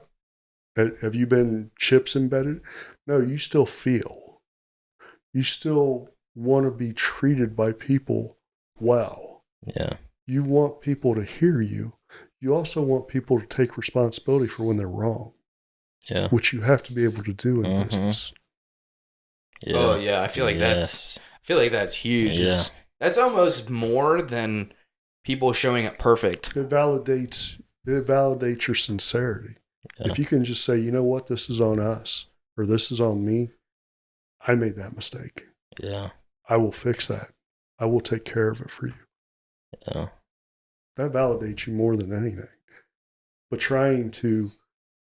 Have you been chips embedded? No, you still feel. You still want to be treated by people well. Yeah. You want people to hear you. You also want people to take responsibility for when they're wrong. Yeah. Which you have to be able to do in business. Yeah. Oh yeah, I feel like that's huge. Yeah. That's almost more than people showing it perfect. It validates your sincerity. Yeah. If you can just say, you know what, this is on us, or this is on me, I made that mistake. Yeah. I will fix that. I will take care of it for you. Yeah. That validates you more than anything. But trying to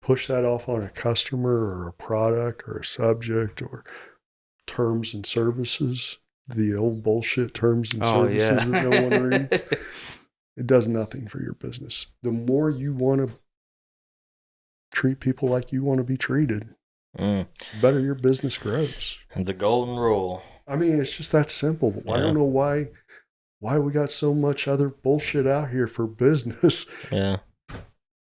push that off on a customer or a product or a subject or terms and services, the old bullshit terms and services that no one reads, it does nothing for your business. The more you want to treat people like you want to be treated, the better your business grows. The golden rule. I mean, it's just that simple. I don't know why we got so much other bullshit out here for business. Yeah.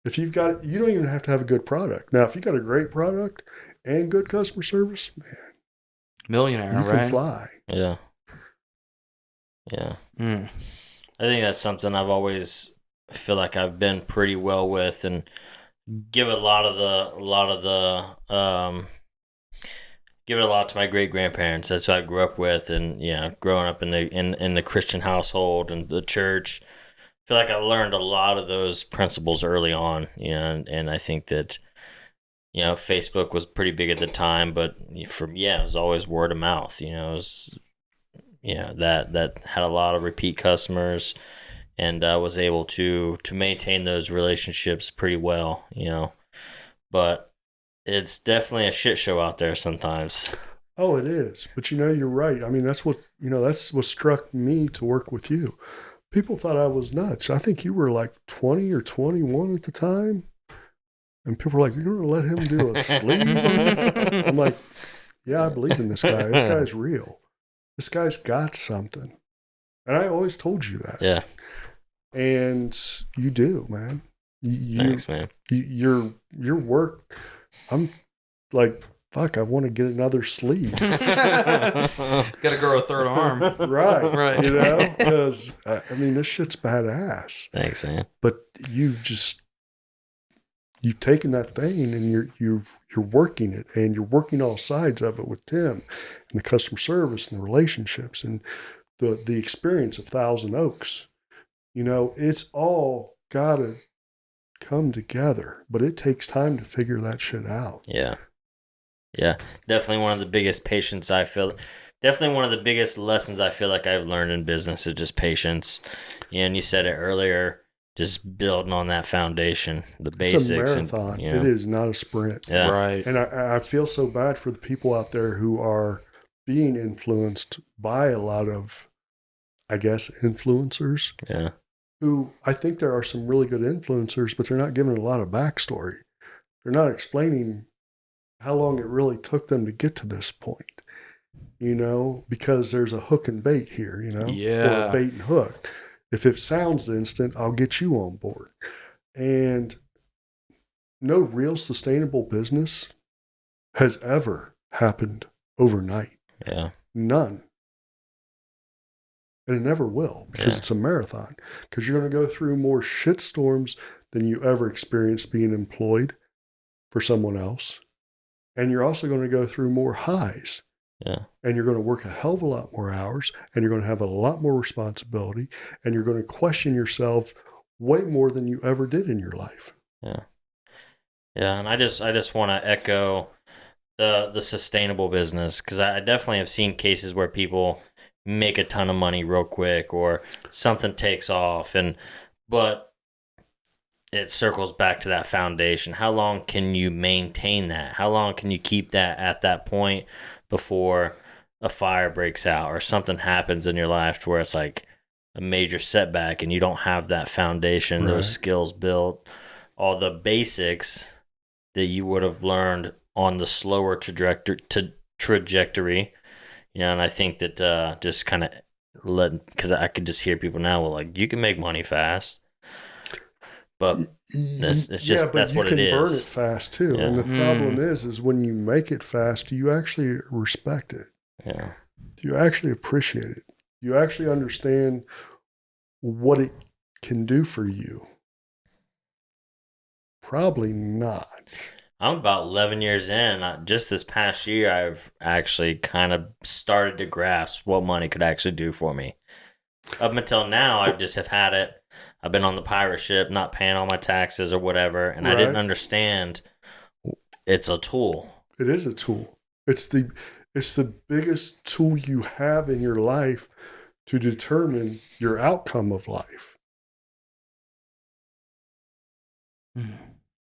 If you've got, you don't even have to have a good product. Now, if you got a great product and good customer service, man, millionaire, you right? can fly. Yeah. Yeah. I think that's something I've always feel like I've been pretty well with, and give it a lot to my great grandparents. That's who I grew up with, and growing up in the Christian household and the church, I feel like I learned a lot of those principles early on. And I think that Facebook was pretty big at the time, but it was always word of mouth. It was that had a lot of repeat customers, and was able to maintain those relationships pretty well. But it's definitely a shit show out there sometimes. Oh, it is. But you're right. I mean, that's what struck me to work with you. People thought I was nuts. I think you were like 20 or 21 at the time. And people were like, you're going to let him do a sleeve? I'm like, yeah, I believe in this guy. This guy's real. This guy's got something. And I always told you that. Yeah. And you do, man. Thanks, man. Your work, I'm like, fuck, I want to get another sleeve. Got to grow a third arm. Right. Because, I mean, this shit's badass. Thanks, man. But you've taken that thing and you're working it, and you're working all sides of it with Tim and the customer service and the relationships and the experience of Thousand Oaks. It's all got to come together, but it takes time to figure that shit out. Yeah. Definitely one of the biggest patience I feel. Definitely one of the biggest lessons I feel like I've learned in business is just patience. And you said it earlier, just building on that foundation, the It's basics. a marathon. And, you know, It is not a sprint. yeah. Right. And I feel so bad for the people out there who are being influenced by a lot of, I guess, influencers. Yeah. Who I think there are some really good influencers, but they're not giving a lot of backstory. They're not explaining how long it really took them to get to this point, you know, because there's a hook and bait here, you know, Yeah. or a bait and hook. If it sounds instant, I'll get you on board. And no real sustainable business has ever happened overnight. Yeah. None. And it never will, because Yeah. it's a marathon. Because you're going to go through more shit storms than you ever experienced being employed for someone else. And you're also going to go through more highs. Yeah. And you're going to work a hell of a lot more hours, and you're going to have a lot more responsibility, and you're going to question yourself way more than you ever did in your life. Yeah. Yeah. And I just want to echo the sustainable business, because I definitely have seen cases where people make a ton of money real quick, or something takes off, but it circles back to that foundation. How long can you maintain that? How long can you keep that at that point before a fire breaks out or something happens in your life to where it's like a major setback and you don't have that foundation, Right. those skills built, all the basics that you would have learned on the slower trajectory. You know, and I think that just kind of because I could just hear people now, well, like, you can make money fast, but it's just that's what it is. You can burn it fast too, Yeah. and the problem is when you make it fast, you actually respect it. Yeah, You actually appreciate it. You actually understand what it can do for you. Probably not. I'm about 11 years in. Just this past year, I've actually kind of started to grasp what money could actually do for me. Up until now, I just have had it. I've been on the pirate ship, not paying all my taxes or whatever, and I didn't Right. understand it's a tool. It is a tool. It's the biggest tool you have in your life to determine your outcome of life.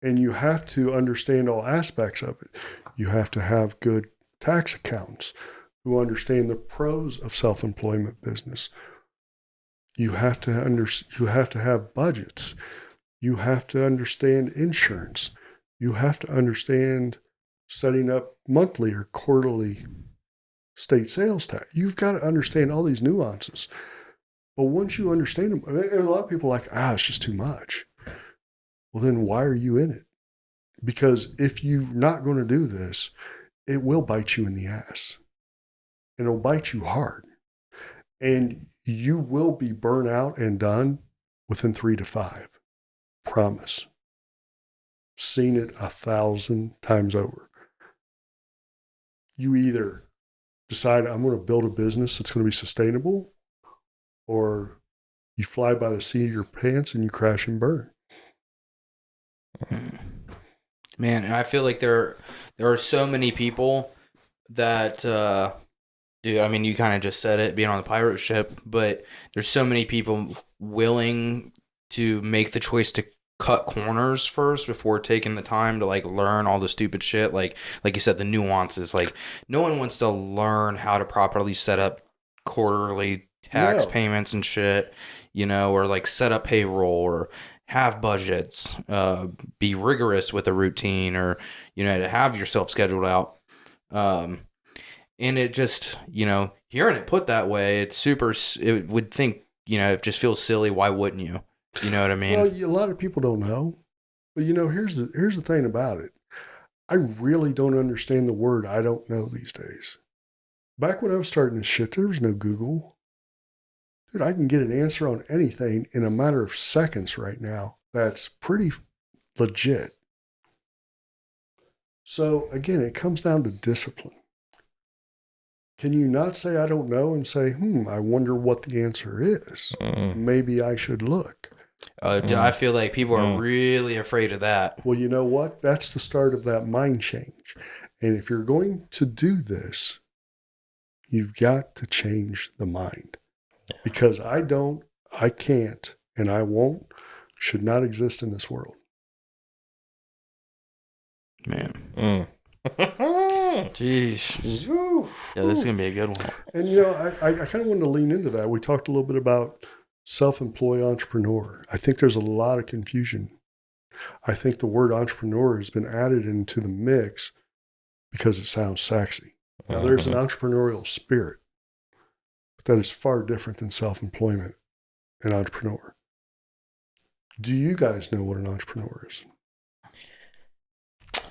And you have to understand all aspects of it. You have to have good tax accountants who understand the pros of self-employment business. You have to have budgets. You have to understand insurance. You have to understand setting up monthly or quarterly state sales tax. You've got to understand all these nuances. But once you understand them, and a lot of people are like, it's just too much. Well, then why are you in it? Because if you're not going to do this, it will bite you in the ass. And it'll bite you hard. And you will be burnt out and done within 3 to 5. Promise. Seen it 1,000 times over. You either decide, I'm going to build a business that's going to be sustainable, or you fly by the seat of your pants and you crash and burn. Man, I feel like there are so many people that, dude, I mean, you kind of just said it, being on the pirate ship, but there's so many people willing to make the choice to cut corners first before taking the time to like learn all the stupid shit. Like you said, the nuances. Like, no one wants to learn how to properly set up quarterly tax payments and shit, you know, or like set up payroll or have budgets, be rigorous with a routine, or, you know, to have yourself scheduled out. And it just, you know, hearing it put that way, it would think, you know, it just feels silly. Why wouldn't you? You know what I mean? Well, a lot of people don't know. But, you know, here's the thing about it. I really don't understand the word I don't know these days. Back when I was starting this shit, there was no Google. Dude, I can get an answer on anything in a matter of seconds right now. That's pretty legit. So, again, it comes down to discipline. Can you not say I don't know and say, I wonder what the answer is? Maybe I should look. I feel like people are really afraid of that. Well, you know what? That's the start of that mind change. And if you're going to do this, you've got to change the mind. Because I can't, and I won't should not exist in this world. Man. Jeez. Yeah, this is going to be a good one. And, I kind of wanted to lean into that. We talked a little bit about self-employed entrepreneur. I think there's a lot of confusion. I think the word entrepreneur has been added into the mix because it sounds sexy. Now, there's an entrepreneurial spirit, but that is far different than self-employment and entrepreneur. Do you guys know what an entrepreneur is?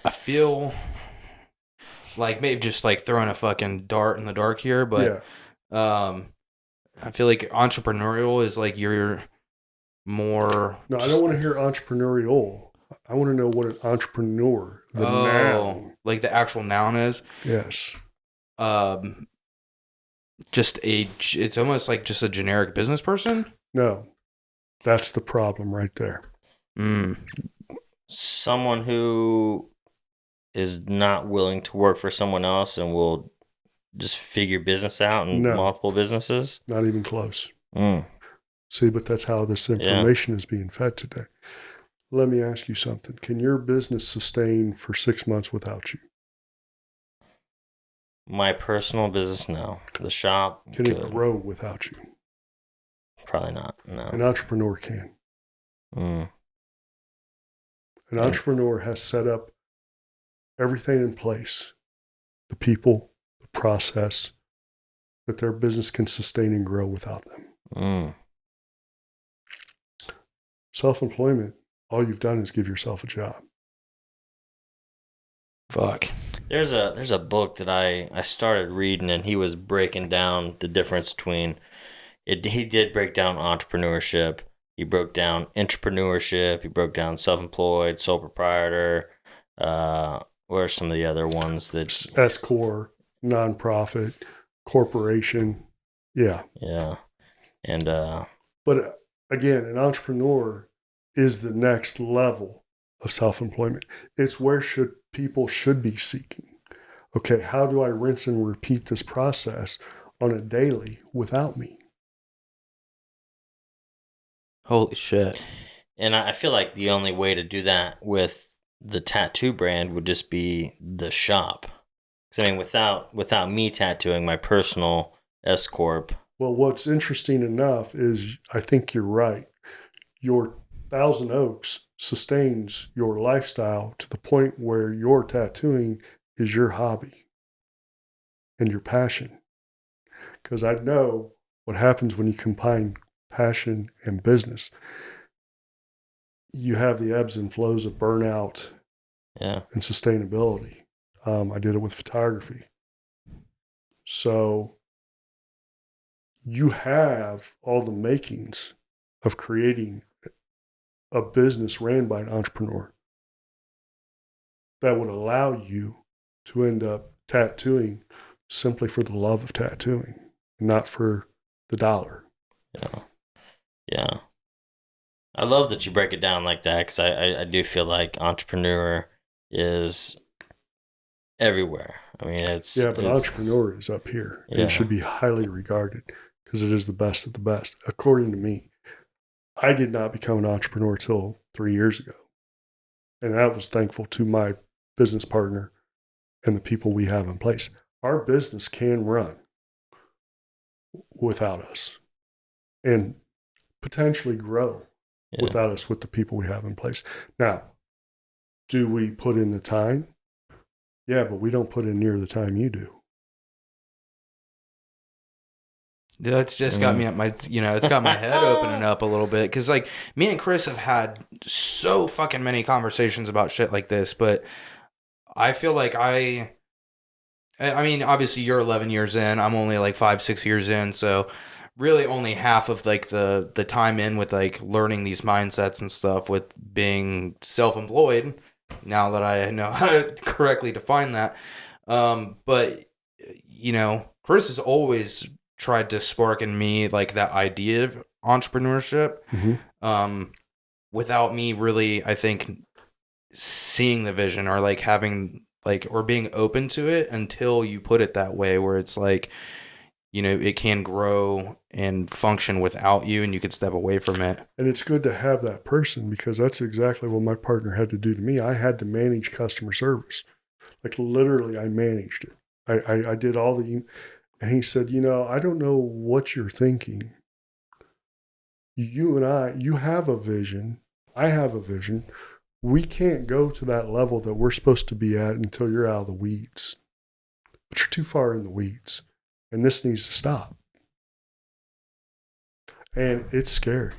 I feel like maybe just like throwing a fucking dart in the dark here, but I feel like entrepreneurial is like you're more. No, I don't want to hear entrepreneurial. I want to know what an entrepreneur, the noun, like the actual noun is. Yes. It's almost like just a generic business person. No, that's the problem right there. Someone who is not willing to work for someone else and will just figure business out in multiple businesses? Not even close. See, but that's how this information is being fed today. Let me ask you something. Can your business sustain for 6 months without you? My personal business, no. The shop Can it grow without you? Probably not, no. An entrepreneur can. An entrepreneur has set up everything in place, the people, the process, that their business can sustain and grow without them. Self-employment, all you've done is give yourself a job. Fuck. There's a book that I started reading, and he was breaking down the difference between it. He did break down entrepreneurship. He broke down entrepreneurship. He broke down self-employed, sole proprietor. What are some of the other ones that S-corp, nonprofit, corporation. Yeah. And but again, an entrepreneur is the next level of self-employment. It's where people should be seeking. Okay, how do I rinse and repeat this process on a daily without me? Holy shit. And I feel like the only way to do that with the tattoo brand would just be the shop. 'Cause I mean, without me tattooing my personal S-corp. Well, what's interesting enough is I think you're right. Your Thousand Oaks sustains your lifestyle to the point where your tattooing is your hobby and your passion. Because I know what happens when you combine passion and business. You have the ebbs and flows of burnout and sustainability. I did it with photography. So you have all the makings of creating a business ran by an entrepreneur that would allow you to end up tattooing simply for the love of tattooing, not for the dollar. Yeah. I love that you break it down like that, because I do feel like entrepreneur is everywhere. I mean, but entrepreneur is up here. And it should be highly regarded because it is the best of the best, according to me. I did not become an entrepreneur till 3 years ago. And I was thankful to my business partner and the people we have in place. Our business can run without us and potentially grow without us with the people we have in place. Now, do we put in the time? Yeah, but we don't put in near the time you do. That's just got me at my, it's got my head opening up a little bit. Cause like me and Chris have had so fucking many conversations about shit like this, but I feel like I mean, obviously you're 11 years in, I'm only like 5-6 years in. So really only half of like the time in with like learning these mindsets and stuff with being self-employed, now that I know how to correctly define that. But Chris has always tried to spark in me like that idea of entrepreneurship, without me really, I think, seeing the vision or like having like, or being open to it until you put it that way, where it's like, it can grow and function without you, and you could step away from it. And it's good to have that person, because that's exactly what my partner had to do to me. I had to manage customer service. Like literally, I managed it. I did all the, and he said, I don't know what you're thinking. You have a vision. I have a vision. We can't go to that level that we're supposed to be at until you're out of the weeds. But you're too far in the weeds. And this needs to stop. And it's scary.